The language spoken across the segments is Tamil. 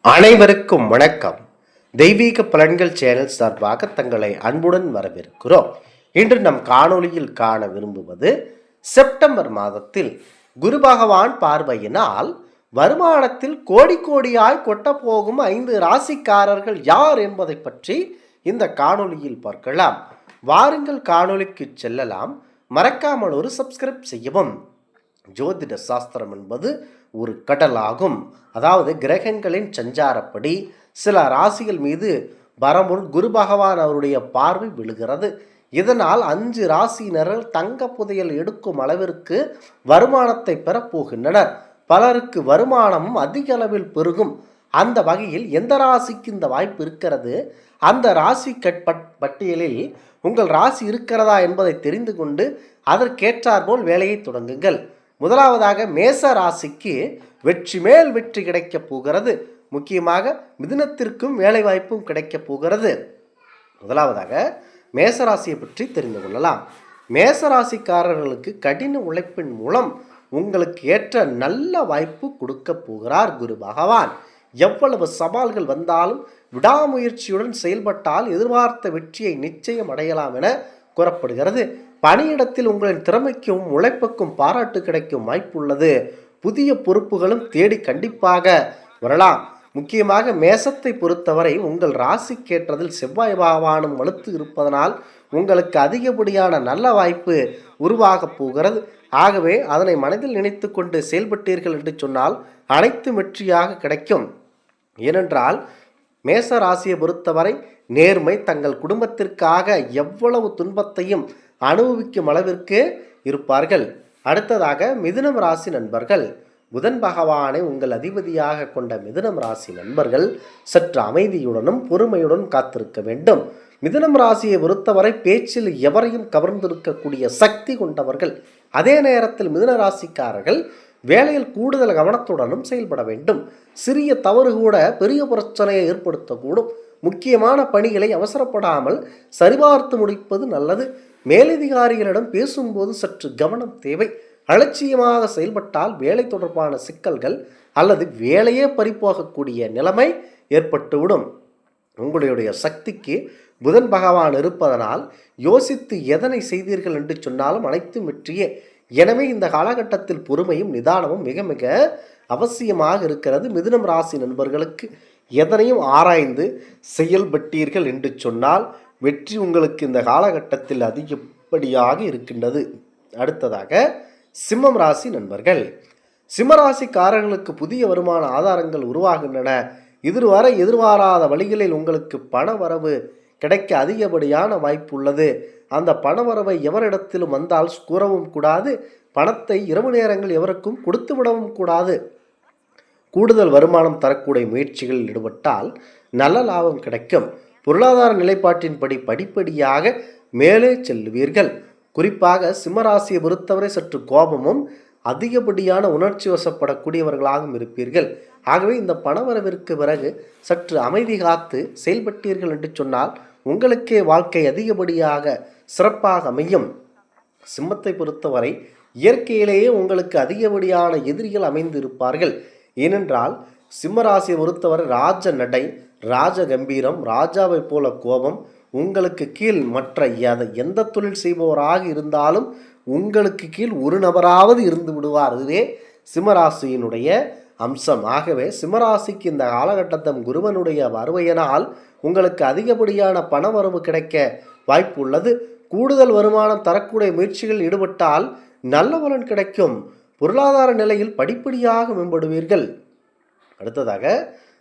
அனைவருக்கும் வணக்கம். தெய்வீக பலன்கள் சேனல் சார்பாக தங்களை அன்புடன் வரவேற்கிறோம். இன்று நம் காணொளியில் காண விரும்புவது செப்டம்பர் மாதத்தில் குரு பகவான் பார்வையினால் வருமானத்தில் கோடி கோடியாய் கொட்டப்போகும் 5 ராசிக்காரர்கள் யார் என்பதை பற்றி இந்த காணொளியில் பார்க்கலாம். வாருங்கள் காணொளிக்கு செல்லலாம். மறக்காமல் ஒரு சப்ஸ்கிரைப் செய்யவும். ஜோதிட சாஸ்திரம் என்பது ஒரு கடலாகும். அதாவது கிரகங்களின் சஞ்சாரப்படி சில ராசிகள் மீது வரமுன் குரு பகவான் அவருடைய பார்வை விழுகிறது. இதனால் 5 ராசியினர்கள் தங்க புதையல் எடுக்கும் அளவிற்கு வருமானத்தை பெறப்போகின்றனர். பலருக்கு வருமானமும் அதிக அளவில் பெருகும். அந்த வகையில் எந்த ராசிக்கு இந்த வாய்ப்பு இருக்கிறது, அந்த ராசி பட்டியலில் உங்கள் ராசி இருக்கிறதா என்பதை தெரிந்து கொண்டு அதற்கேற்றாற்போல் வேலையை தொடங்குங்கள். முதலாவதாக மேச ராசிக்கு வெற்றி மேல் வெற்றி கிடைக்கப் போகிறது. முக்கியமாக மிதுனத்திற்கும் வேலை வாய்ப்பும் கிடைக்கப் போகிறது. முதலாவதாக மேசராசியை பற்றி தெரிந்து கொள்ளலாம். மேசராசிக்காரர்களுக்கு கடின உழைப்பின் மூலம் உங்களுக்கு ஏற்ற நல்ல வாய்ப்பு கொடுக்க போகிறார் குரு பகவான். எவ்வளவு சவால்கள் வந்தாலும் விடாமுயற்சியுடன் செயல்பட்டால் எதிர்பார்த்த வெற்றியை நிச்சயம் அடையலாம் என கூறப்படுகிறது. பணியிடத்தில் உங்களின் திறமைக்கும் உழைப்புக்கும் பாராட்டு கிடைக்கும் வாய்ப்பு உள்ளது. புதிய பொறுப்புகளும் தேடி கண்டிப்பாக வரலாம். முக்கியமாக மேசத்தை பொறுத்தவரை உங்கள் ராசிக்கேற்றதில் செவ்வாய் பகவானும் வலுத்து இருப்பதனால் உங்களுக்கு அதிகப்படியான நல்ல வாய்ப்பு உருவாக போகிறது. ஆகவே அதனை மனதில் நினைத்து கொண்டு செயல்பட்டீர்கள் என்று சொன்னால் அனைத்து வெற்றியாக கிடைக்கும். ஏனென்றால் மேச ராசியை பொறுத்தவரை நேர்மை, தங்கள் குடும்பத்திற்காக எவ்வளவு துன்பத்தையும் அனுபவிக்கும் அளவிற்கு இருப்பார்கள். அடுத்ததாக மிதுனம் ராசி நண்பர்கள். புதன் பகவானை உங்கள் அதிபதியாக கொண்ட மிதுனம் ராசி நண்பர்கள் சற்று அமைதியுடனும் பொறுமையுடன் காத்திருக்க வேண்டும். மிதுனம் ராசியை பொறுத்தவரை பேச்சில் எவரையும் கவர்ந்திருக்கக்கூடிய சக்தி கொண்டவர்கள். அதே நேரத்தில் மிதுன ராசிக்காரர்கள் வேலையில் கூடுதல் கவனத்துடனும் செயல்பட வேண்டும். சிறிய தவறு கூட பெரிய பிரச்சனையை ஏற்படுத்தக்கூடும். முக்கியமான பணிகளை அவசரப்படாமல் சரிபார்த்து முடிப்பது நல்லது. மேலதிகாரிகளிடம் பேசும்போது சற்று கவனம் தேவை. அலட்சியமாக செயல்பட்டால் வேலை தொடர்பான சிக்கல்கள் அல்லது வேலையே பறிப்போகக்கூடிய நிலைமை ஏற்பட்டுவிடும். உங்களுடைய சக்திக்கு புதன் பகவான் இருப்பதனால் யோசித்து எதனை செய்தீர்கள் என்று சொன்னாலும் அனைத்தும் வெற்றியே. எனவே இந்த காலகட்டத்தில் பொறுமையும் நிதானமும் மிக மிக அவசியமாக இருக்கிறது. மிதுனம் ராசி நண்பர்களுக்கு எதனையும் ஆராய்ந்து செயல்பட்டீர்கள் என்று சொன்னால் வெற்றி உங்களுக்கு இந்த காலகட்டத்தில் அதிகப்படியாக இருக்கின்றது. அடுத்ததாக சிம்மம் ராசி நண்பர்கள். சிம்மராசிக்காரர்களுக்கு புதிய வருமான ஆதாரங்கள் உருவாகின்றன. இதுவரை எதிர்பாராத வழிகளில் உங்களுக்கு பண வரவு கிடைக்க அதிகப்படியான வாய்ப்பு உள்ளது. அந்த பணவரவை எவரிடத்திலும் வந்தால் கூறவும் கூடாது. பணத்தை இரவு நேரங்கள் எவருக்கும் கொடுத்து விடவும் கூடாது. கூடுதல் வருமானம் தரக்கூடிய முயற்சிகளில் ஈடுபட்டால் நல்ல லாபம் கிடைக்கும். பொருளாதார நிலைப்பாட்டின்படி படிப்படியாக மேலே செல்லுவீர்கள். குறிப்பாக சிம்மராசியை பொறுத்தவரை சற்று கோபமும் அதிகப்படியான உணர்ச்சி வசப்படக்கூடியவர்களாகவும் இருப்பீர்கள். ஆகவே இந்த பணவரவிற்கு பிறகு சற்று அமைதி காத்து செயல்பட்டீர்கள் என்று சொன்னால் உங்களுக்கே வாழ்க்கை அதிகப்படியாக சிறப்பாக அமையும். சிம்மத்தை பொறுத்தவரை இயற்கையிலேயே உங்களுக்கு அதிகப்படியான எதிரிகள் அமைந்து இருப்பார்கள். ஏனென்றால் சிம்மராசியை பொறுத்தவரை ராஜ நடை, ராஜ கம்பீரம், ராஜாவை போல கோபம். உங்களுக்கு கீழ் மற்ற எந்த தொழில் செய்பவராக இருந்தாலும் உங்களுக்கு கீழ் ஒரு நபராவது இருந்து விடுவார். இதுவே சிம்மராசியினுடைய அம்சம். ஆகவே சிம்மராசிக்கு இந்த காலகட்டத்தம் குருவனுடைய வருவையினால் உங்களுக்கு அதிகப்படியான பண வரவு கிடைக்க வாய்ப்பு உள்ளது. கூடுதல் வருமானம் தரக்கூடிய முயற்சிகளில் ஈடுபட்டால் நல்ல பலன் கிடைக்கும். பொருளாதார நிலையில் படிப்படியாக மேம்படுவீர்கள். அடுத்ததாக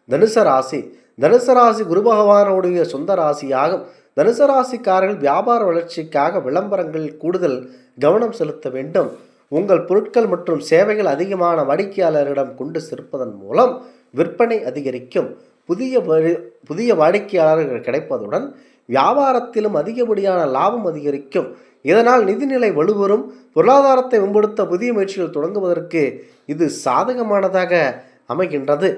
தனுசு ராசி. தனுசு ராசி குரு பகவானுடைய சொந்த ராசியாகும். தனுசு ராசிக்காரர்கள் வியாபார வளர்ச்சிக்காக விளம்பரங்களில் கூடுதல் கவனம் செலுத்த வேண்டும். உங்கள் பொருட்கள் மற்றும் சேவைகள் அதிகமான வாடிக்கையாளரிடம் கொண்டு சேர்ப்பதன் மூலம் விற்பனை அதிகரிக்கும். புதிய வாடிக்கையாளர்கள் கிடைப்பதுடன் வியாபாரத்திலும் அதிகப்படியான லாபம் அதிகரிக்கும். இதனால் நிதிநிலை வலுவரும். பொருளாதாரத்தை மேம்படுத்த புதிய முயற்சிகள் தொடங்குவதற்கு இது சாதகமானதாக அமைகின்றது.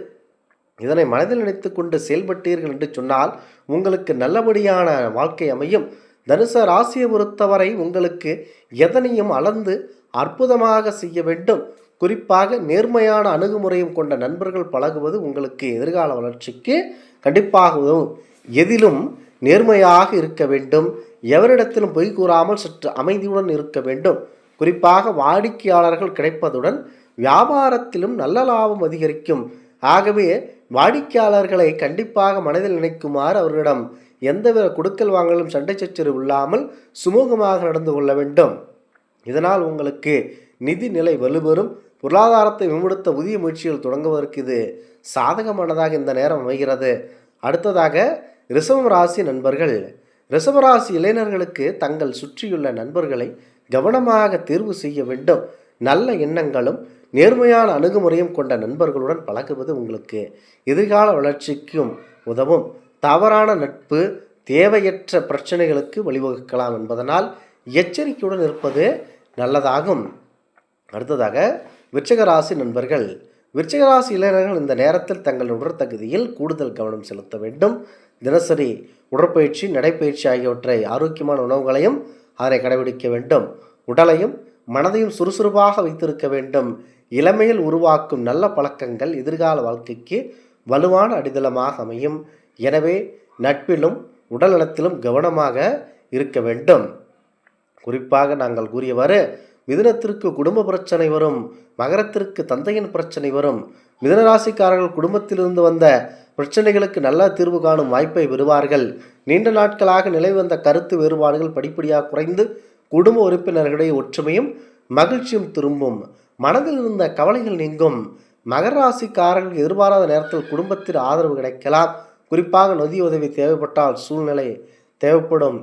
இதனை மனதில் நினைத்து கொண்டு செயல்பட்டீர்கள் என்று சொன்னால் உங்களுக்கு நல்லபடியான வாழ்க்கை அமையும். தனுசு ராசியை பொறுத்தவரை உங்களுக்கு எதனையும் அளந்து அற்புதமாக செய்ய வேண்டும். குறிப்பாக நேர்மையான அணுகுமுறையும் கொண்ட நண்பர்கள் பழகுவது உங்களுக்கு எதிர்கால வளர்ச்சிக்கு கண்டிப்பாக உதவும். எதிலும் நேர்மையாக இருக்க வேண்டும். எவரிடத்திலும் பொய் கூறாமல் சற்று அமைதியுடன் இருக்க வேண்டும். குறிப்பாக வாடிக்கையாளர்கள் கிடைப்பதுடன் வியாபாரத்திலும் நல்ல லாபம் அதிகரிக்கும். ஆகவே வாடிக்கையாளர்களை கண்டிப்பாக மனதில் நினைக்குமாறு அவர்களிடம் எந்தவித கொடுக்கல் வாங்கலும் சண்டை சச்சரவு இல்லாமல் சுமூகமாக நடந்து கொள்ள வேண்டும். இதனால் உங்களுக்கு நிதி நிலை வலுப்பெறும். பொருளாதாரத்தை மேம்படுத்த புதிய முயற்சிகள் தொடங்குவதற்கு இது சாதகமானதாக இந்த நேரம் அமைகிறது. அடுத்ததாக ரிஷபம் ராசி நண்பர்கள். ரிஷபராசி இளைஞர்களுக்கு தங்கள் சுற்றியுள்ள நண்பர்களை கவனமாக தேர்வு செய்ய வேண்டும். நல்ல எண்ணங்களும் நேர்மையான அணுகுமுறையும் கொண்ட நண்பர்களுடன் பழகுவது உங்களுக்கு எதிர்கால வளர்ச்சிக்கும் உதவும். தவறான நட்பு தேவையற்ற பிரச்சனைகளுக்கு வழிவகுக்கலாம் என்பதனால் எச்சரிக்கையுடன் இருப்பது நல்லதாகும். அடுத்ததாக விருச்சிக ராசி நண்பர்கள். விருச்சிக ராசி இளைஞர்கள் இந்த நேரத்தில் தங்கள் உடற்தகுதியில் கூடுதல் கவனம் செலுத்த வேண்டும். தினசரி உடற்பயிற்சி, நடைப்பயிற்சி ஆகியவற்றை ஆரோக்கியமான உணவுகளையும் அதனை கடைபிடிக்க வேண்டும். உடலையும் மனதையும் சுறுசுறுப்பாக வைத்திருக்க வேண்டும். இளமையில் உருவாக்கும் நல்ல பழக்கங்கள் எதிர்கால வாழ்க்கைக்கு வலுவான அடித்தளமாக அமையும். எனவே நட்பிலும் உடல் நலத்திலும் கவனமாக இருக்க வேண்டும். குறிப்பாக நாங்கள் கூறியவாறு மிதுனத்திற்கு குடும்ப பிரச்சனை வரும், மகரத்திற்கு தந்தையின் பிரச்சனை வரும். மிதுனராசிக்காரர்கள் குடும்பத்திலிருந்து வந்த பிரச்சனைகளுக்கு நல்ல தீர்வு காணும் வாய்ப்பை பெறுவார்கள். நீண்ட நாட்களாக நிலவி வந்த கருத்து வேறுபாடுகள் படிப்படியாக குறைந்து குடும்ப உறுப்பினர்களிடையே ஒற்றுமையும் மகிழ்ச்சியும் திரும்பும். மனதில் இருந்த கவலைகள் நீங்கும். மகர ராசிக்காரர்களுக்கு எதிர்பாராத நேரத்தில் குடும்பத்தில் ஆதரவு கிடைக்கலாம். குறிப்பாக நிதி உதவி தேவைப்பட்டால் சூழ்நிலை ஏற்படும்.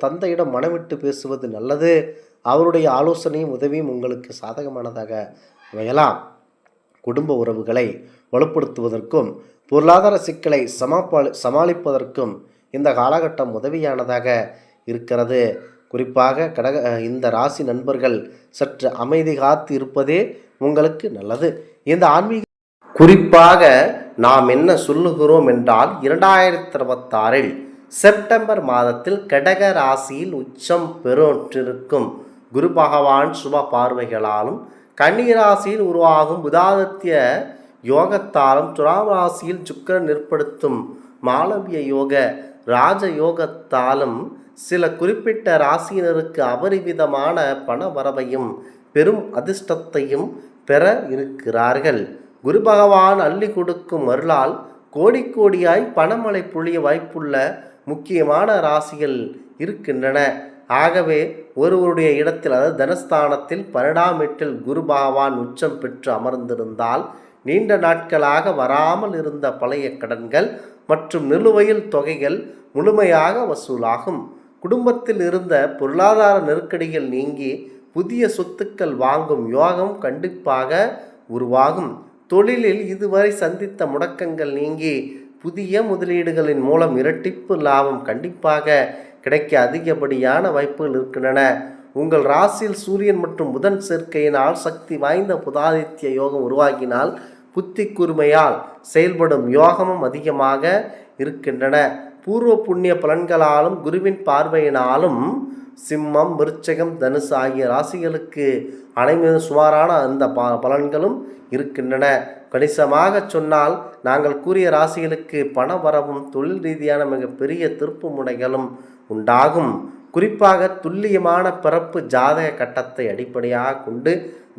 தந்தையிடம் மனமிட்டு பேசுவது நல்லது. அவருடைய ஆலோசனையும் உதவியும் உங்களுக்கு சாதகமானதாக அமையலாம். குடும்ப உறவுகளை வலுப்படுத்துவதற்கும் பொருளாதார சிக்கலை சமாளிப்பதற்கும் இந்த காலகட்டம் உதவியானதாக இருக்கிறது. குறிப்பாக இந்த ராசி நண்பர்கள் சற்று அமைதி காத்து இருப்பதே உங்களுக்கு நல்லது. இந்த ஆன்மீக குறிப்பாக நாம் என்ன சொல்லுகிறோம் என்றால் 2026 செப்டம்பர் மாதத்தில் கடக ராசியில் உச்சம் பெறோற்றிருக்கும் குரு பகவான் சுப பார்வைகளாலும் கன்னி ராசியில் உருவாகும் புதாதித்ய யோகத்தாலும் துலாம் ராசியில் சுக்கிரன் ஏற்படுத்தும் மாளவிய யோக ராஜ யோகத்தாலும் சில குறிப்பிட்ட ராசியினருக்கு அபரிவிதமான பண வரவையும் பெரும் அதிர்ஷ்டத்தையும் பெற இருக்கிறார்கள். குரு பகவான் அள்ளி கொடுக்கும் அருளால் கோடி கோடியாய் பணமழை பொழிய வாய்ப்புள்ள முக்கியமான ராசிகள் இருக்கின்றன. ஆகவே ஒருவருடைய இடத்தில், அதாவது தனஸ்தானத்தில் 12ஆம் வீட்டில் குரு பகவான் உச்சம் பெற்று அமர்ந்திருந்தால் நீண்ட நாட்களாக வராமல் இருந்த பழைய கடன்கள் மற்றும் நிலுவையில் தொகைகள் முழுமையாக வசூலாகும். குடும்பத்தில் இருந்த பொருளாதார நெருக்கடிகள் நீங்கி புதிய சொத்துக்கள் வாங்கும் யோகம் கண்டிப்பாக உருவாகும். தொழிலில் இதுவரை சந்தித்த முடக்கங்கள் நீங்கி புதிய முதலீடுகளின் மூலம் இரட்டிப்பு லாபம் கண்டிப்பாக கிடைக்க அதிகப்படியான வாய்ப்புகள் இருக்கின்றன. உங்கள் ராசியில் சூரியன் மற்றும் புதன் சேர்க்கையினால் சக்தி வாய்ந்த புதாதித்ய யோகம் உருவாகினால் புத்தி கூர்மையால் செயல்படும் யோகமும் அதிகமாக இருக்கின்றன. பூர்வ புண்ணிய பலன்களாலும் குருவின் பார்வையினாலும் சிம்மம், விருச்சகம், தனுசு ஆகிய ராசிகளுக்கு அனைவரும் சுமாரான அந்த பலன்களும் இருக்கின்றன. கணிசமாக சொன்னால் நாங்கள் கூறிய ராசிகளுக்கு பண வரவும் தொழில் ரீதியான மிகப்பெரிய திருப்பு முனைகளும் உண்டாகும். குறிப்பாக துல்லியமான பிறப்பு ஜாதக கட்டத்தை அடிப்படையாக கொண்டு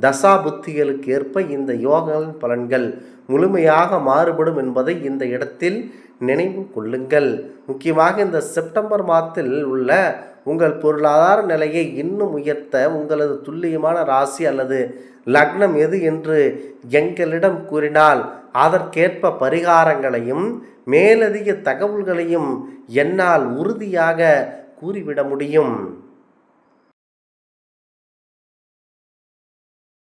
தசா புத்திகளுக்கு ஏற்ப இந்த யோகங்களின் பலன்கள் முழுமையாக மாறுபடும் என்பதை இந்த இடத்தில் நினைவு கொள்ளுங்கள். முக்கியமாக இந்த செப்டம்பர் மாதத்தில் உள்ள உங்கள் பொருளாதார நிலையை இன்னும் உயர்த்த உங்களது துல்லியமான ராசி அல்லது லக்னம் எது என்று எங்களிடம் கூறினால் அதற்கேற்ப பரிகாரங்களையும் மேலதிக தகவல்களையும் என்னால் உறுதியாக கூறிவிட முடியும்.